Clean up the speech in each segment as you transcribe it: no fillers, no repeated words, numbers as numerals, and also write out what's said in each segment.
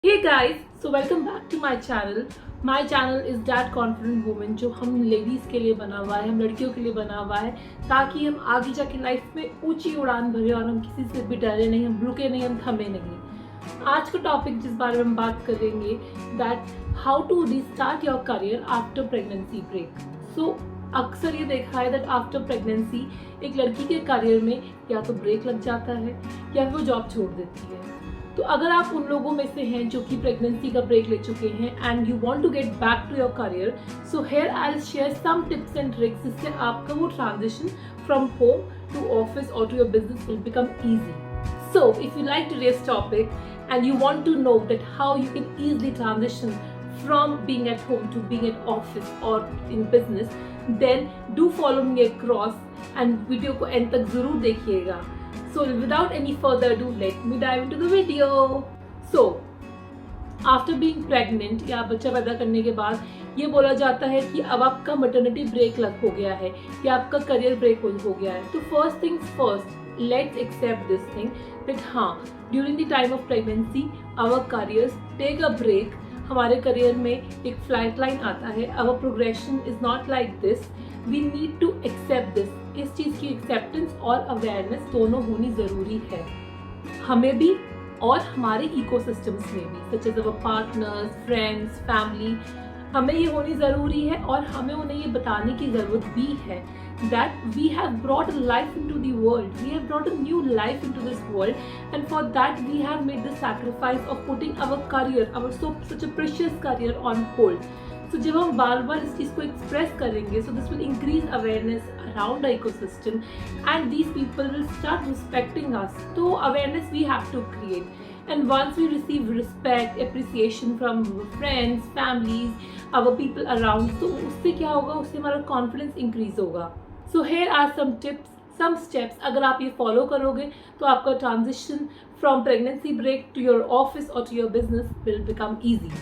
Hey guys, so welcome back to my channel. My channel is That Confident Woman जो हम ladies के लिए बना हुआ है, हम लड़कियों के लिए बना हुआ है ताकि हम आगे जाके लाइफ में ऊंची उड़ान भरे और हम किसी से भी डरे नहीं, हम रुके नहीं, हम थमे नहीं। आज का टॉपिक जिस बारे में हम बात करेंगे that how to restart your career after pregnancy break. So अक्सर ये देखा है दैट आफ्टर प्रेगनेंसी एक लड़की के करियर में या तो ब्रेक लग जाता है या फिर वो जॉब छोड़ देती है। तो अगर आप उन लोगों में से हैं जो कि प्रेगनेंसी का ब्रेक ले चुके हैं and you want to get back to your career, so here I will share some tips and tricks जिससे आपका वो transition from home to office और to your business will become easy. So if you like today's topic and you want to know that how you can easily transition from being at home to being at office or in business, then do follow me across and video को end तक जरूर देखिएगा. So without any further ado, let me dive into the video. So after being pregnant या बच्चा पैदा करने के बाद ये बोला जाता है कि अब आपका maternity break लग हो गया है या आपका career break हो गया है. तो first things first, let's accept this thing that हाँ, during the time of pregnancy our careers take a break. हमारे करियर में एक फ्लाइट लाइन आता है. our progression is not like this. we need to accept this. इस चीज़ की acceptance और awareness दोनों होनी ज़रूरी है, हमें भी और हमारे इकोसिस्टम्स में भी, such as our partners, friends, family. हमें ये होनी ज़रूरी है और हमें उन्हें ये बताने की ज़रूरत भी है that we have brought a life into the world. We have brought a new life into this world, and for that we have made the sacrifice of putting our career, such a precious career on hold. So जब हम बार बार इस चीज़ को express करेंगे, so this will increase awareness around the ecosystem and these people will start respecting us. So awareness we have to create. And once we receive respect, appreciation from friends, families, our people around, तो उससे क्या होगा, उससे हमारा confidence increase होगा. So here are some tips, some steps. अगर आप ये follow करोगे तो आपका transition from pregnancy break to your office or to your business will become easy.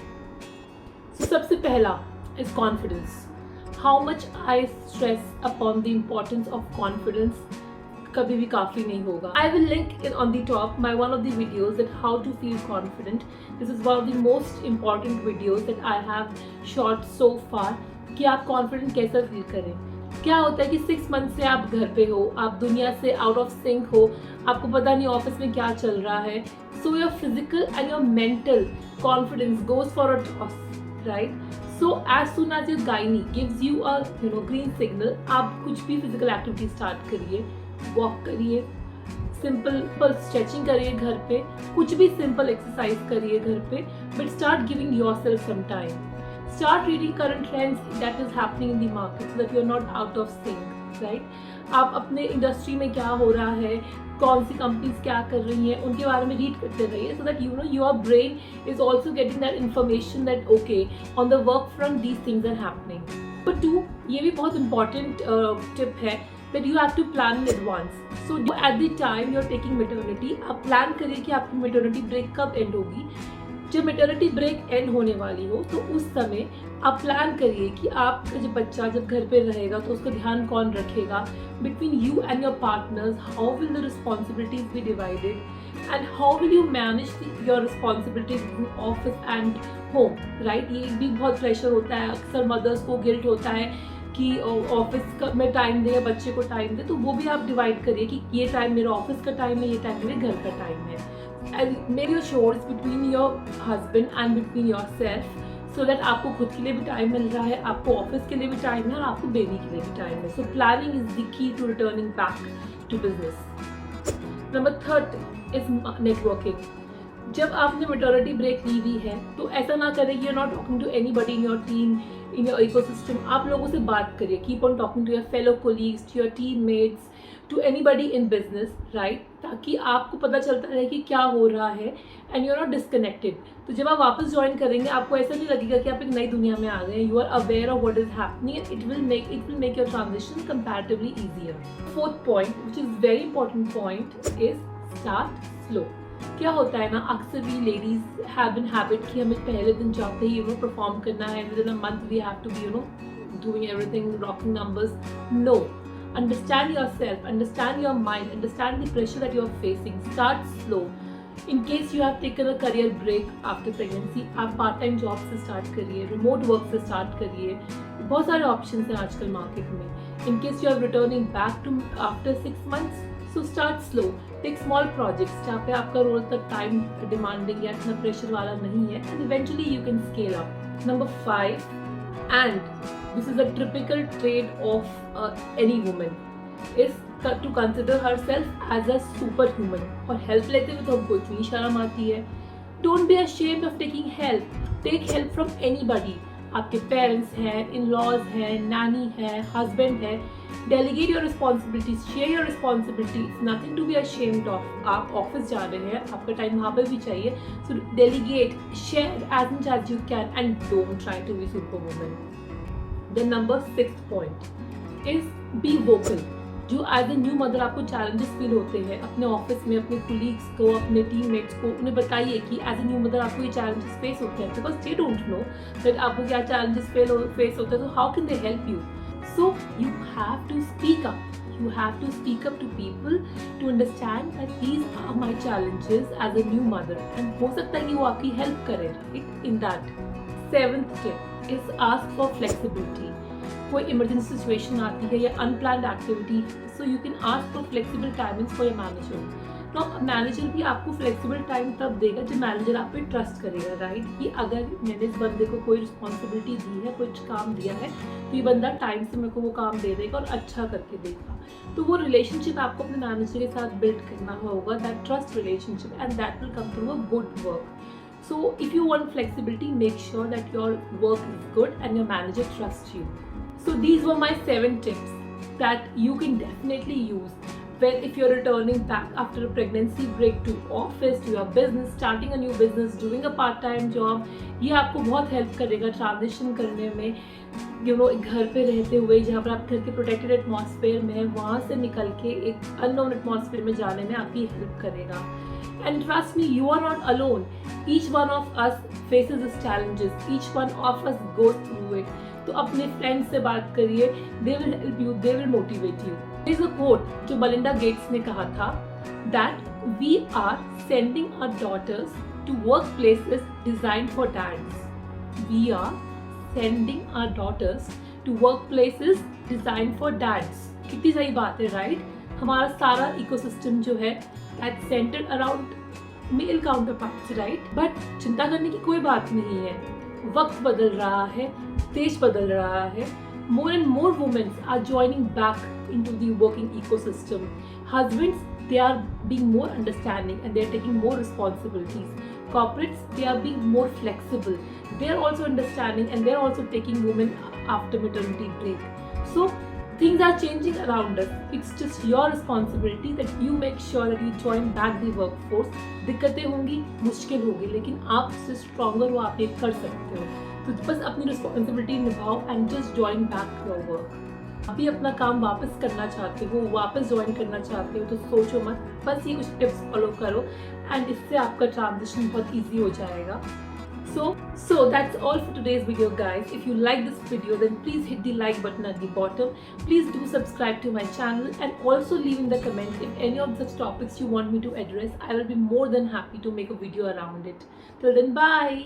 So सबसे पहला is confidence. How much I stress upon the importance of confidence कभी भी काफ़ी नहीं होगा. I will link it on the top my one of the videos that how to feel confident. This is one of the most important videos that I have shot so far कि आप confident कैसे feel करें. क्या होता है कि 6 month से आप घर पे हो, आप दुनिया से आउट ऑफ सिंक हो, आपको पता नहीं ऑफिस में क्या चल रहा है. So your physical and your mental confidence goes for a toss, right. So as soon as your gynae gives you a green signal, आप कुछ भी फिजिकल एक्टिविटी स्टार्ट करिए. वॉक करिए, सिंपल स्ट्रेचिंग करिए घर पे, कुछ भी सिंपल एक्सरसाइज करिए घर पे, but start giving yourself some time. Start reading current trends that is happening in the market so that you are not out of sync, right? आप अपने इंडस्ट्री में क्या हो रहा है, कौन सी कंपनीज क्या कर रही हैं, उनके बारे में रीड करते रहिए so that you know your brain is also getting that information that okay, on the work front these things are happening. Number 2, ये भी बहुत important tip है that you have to plan in advance. So at the time you are taking maternity, आप plan करिए कि आपकी maternity break कब end होगी. जब मेटर्निटी ब्रेक एंड होने वाली हो तो उस समय आप प्लान करिए कि आपका जब बच्चा जब घर पे रहेगा तो उसका ध्यान कौन रखेगा. Between you and your partners how will the responsibilities be divided and how will you manage your responsibilities in office and home, right. ये भी बहुत प्रेशर होता है, अक्सर मदर्स को गिल्ट होता है कि ऑफिस में टाइम दे या बच्चे को टाइम दे. तो वो भी आप डिवाइड करिए कि ये टाइम मेरा ऑफिस का टाइम है, ये टाइम मेरे घर का टाइम है. And make your chores between your husband and between yourself so that आपको खुद के लिए भी टाइम मिल रहा है, आपको ऑफिस के लिए भी टाइम है और आपको बेबी के लिए भी टाइम है. So planning is the key to returning back to business. Number 3 is networking. जब आपने maternity break ली हुई है तो ऐसा ना करें कि you're not talking to anybody in your team, in your ecosystem. आप लोगों से बात करिए. Keep on talking to your fellow colleagues, to your teammates, to anybody in business, right? ताकि आपको पता चलता रहे कि क्या हो रहा है and you're not disconnected. तो जब आप वापस ज्वाइन करेंगे आपको ऐसा नहीं लगेगा कि आप एक नई दुनिया में आ गए. You are aware of what is happening and it will make your transition comparatively easier. Fourth point, which is very important point, is start slow. क्या होता है ना, अक्सर भी लेडीज हैव इन हैबिट कि हमें पहले दिन जाते ही परफॉर्म करना है, within a month we have to be doing everything, rocking numbers. No. Understand yourself, understand your mind, understand the pressure that you are facing. Start slow. In case you have taken a career break after pregnancy, आप part time job से start करिए, remote work से start करिए, बहुत सारे option हैं आजकल market में। In case you are returning back to after 6 months, so start slow, take small projects जहाँ पे आपका रोल तक टाइम डिमांडिंग या इतना प्रेशर वाला नहीं है, and eventually you can scale up. Number 5, and this is a typical trade off any woman, is to consider herself as a superhuman। और हेल्प लेते हुए तो हमको इतनी शर्म आती है। Don't be ashamed of taking help. Take help from anybody। आपके पेरेंट्स हैं, इन लॉज हैं, नानी है, हस्बैंड है। Delegate your responsibilities, share your responsibilities, nothing to be ashamed of. आप ऑफिस जा रहे हैं, आपका टाइम वहाँ पर भी चाहिए, so delegate, share as much as you can, and don't try to be super woman. Then number 6 point is be vocal. जो एज ए न्यू मदर आपको चैलेंजेस फील होते हैं अपने ऑफिस में, अपने कुलीग्स को, अपने टीममेट्स को, उन्हें बताइए कि एज ए न्यू मदर आपको ये चैलेंजेस फेस होते हैं, because they don't know that आपको क्या चैलेंजेस फेस होते हैं, तो how can they help you. So you have to speak up, you have to speak up to people to understand that these are my challenges as a new mother, and हो सकता है कि वो आपकी help करे, right, in that। 7th tip is ask for flexibility। कोई emergency situation आती है या unplanned activity, so you can ask for flexible timings for your manager. तो मैनेजर भी आपको फ्लेक्सिबल टाइम तब देगा जब मैनेजर आप पे ट्रस्ट करेगा, राइट, कि अगर मैंने इस बंदे को कोई रिस्पॉन्सिबिलिटी दी है, कुछ काम दिया है, तो ये बंदा टाइम से मेरे को वो काम दे देगा और अच्छा करके देगा। तो वो रिलेशनशिप आपको अपने मैनेजर के साथ बिल्ड करना होगा, that trust relationship, and that will come through a good work. So if you want flexibility, make sure that your work is good and your manager trusts you। So these were my 7 tips that you can definitely use when if you're returning back after a pregnancy break to office, to your business, starting a new business, doing a part-time job। ये आपको बहुत help करेगा transition करने में, घर पे रहते हुए जहाँ पर आप घर के प्रोटेक्टेड एटमॉस्फेयर में है, वहाँ से निकल के एक अननोन एटमॉस्फेयर में जाने में आपकी हेल्प करेगा। And trust me, you are not alone। Each one of us faces these challenges, each one of us goes through it। तो अपने फ्रेंड्स से बात करिए, they will help you, they will motivate you। There is a quote जो Melinda Gates ने कहा था, that we are sending our daughters to workplaces designed for dads। We are sending our daughters to workplaces designed for dads। कितनी सही बात है, right? हमारा सारा इकोसिस्टम जो है that centred around male counterparts, right. But चिंता करने की कोई बात नहीं है, वक्त बदल रहा है, देश बदल रहा है, more and more women are joining back into the working ecosystem। Husbands, they are being more understanding and they are taking more responsibilities। Corporates, they are being more flexible, they are also understanding and they are also taking women after maternity break। So things are changing around us, it's just your responsibility that you make sure that you join back the workforce। दिक्कतें होंगी, मुश्किल होगी, लेकिन आप उससे stronger हो, आप ये कर सकते हो। तो बस अपनी रिस्पॉन्सिबिलिटी निभाओ and just join back your work. अभी अपना काम वापस करना चाहते हो, वापस ज्वाइन करना चाहते हो, तो सोचो मत, बस ये कुछ टिप्स फॉलो करो एंड इससे आपका ट्रांजिशन बहुत ईजी हो जाएगा। So that's all for today's video, guys। If you like this video, then please hit the like button at the bottom। Please do subscribe to my channel and also leave in the comments if any of such topics you want me to address। I will be more than happy to make a video around it। Till then, bye।